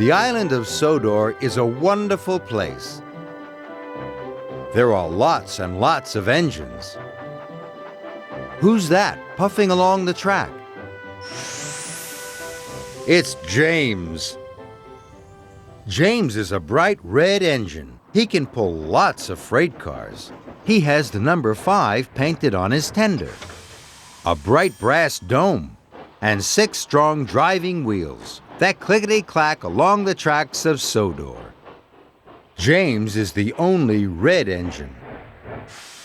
The island of Sodor is a wonderful place. There are lots and lots of engines. Who's that puffing along the track? It's James. James is a bright red engine. He can pull lots of freight cars. He has the number 5 painted on his tender, a bright brass dome, and 6 strong driving wheels that clickety-clack along the tracks of Sodor. James is the only red engine,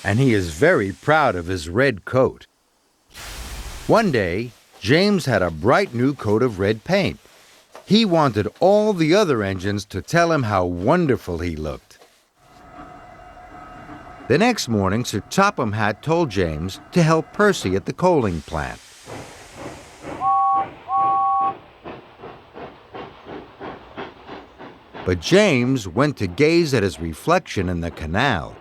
and he is very proud of his red coat. One day, James had a bright new coat of red paint. He wanted all the other engines to tell him how wonderful he looked. The next morning, Sir Topham Hatt told James to help Percy at the coaling plant. But James went to gaze at his reflection in the canal.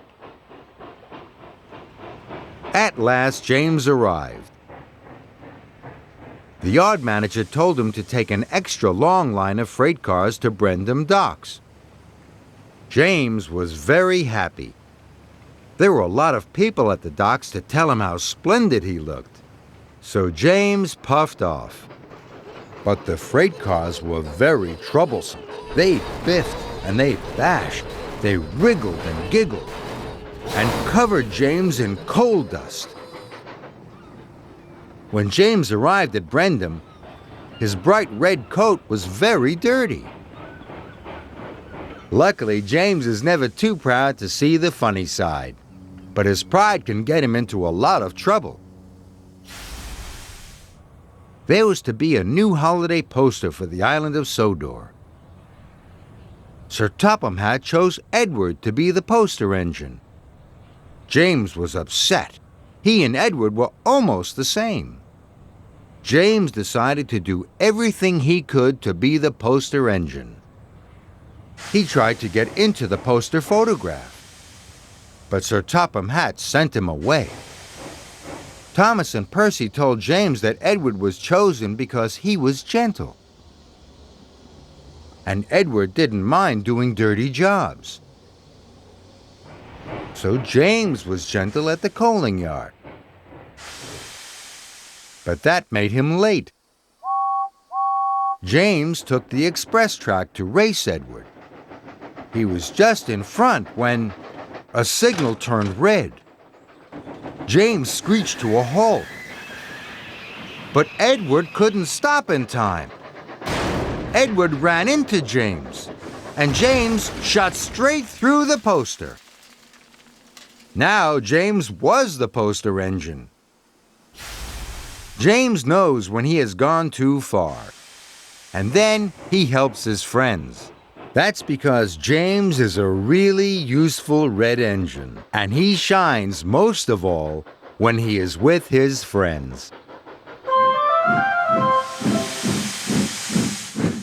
At last, James arrived. The yard manager told him to take an extra long line of freight cars to Brendam Docks. James was very happy. There were a lot of people at the docks to tell him how splendid he looked. So James puffed off. But the freight cars were very troublesome. They biffed and they bashed. They wriggled and giggled and covered James in coal dust. When James arrived at Brendam, his bright red coat was very dirty. Luckily, James is never too proud to see the funny side, but his pride can get him into a lot of trouble. There was to be a new holiday poster for the island of Sodor. Sir Topham Hatt chose Edward to be the poster engine. James was upset. He and Edward were almost the same. James decided to do everything he could to be the poster engine. He tried to get into the poster photograph, but Sir Topham Hatt sent him away. Thomas and Percy told James that Edward was chosen because he was gentle. And Edward didn't mind doing dirty jobs. So James was gentle at the coaling yard. But that made him late. James took the express track to race Edward. He was just in front when a signal turned red. James screeched to a halt. But Edward couldn't stop in time. Edward ran into James, and James shot straight through the poster. Now James was the poster engine. James knows when he has gone too far, and then he helps his friends. That's because James is a really useful red engine, and he shines most of all when he is with his friends.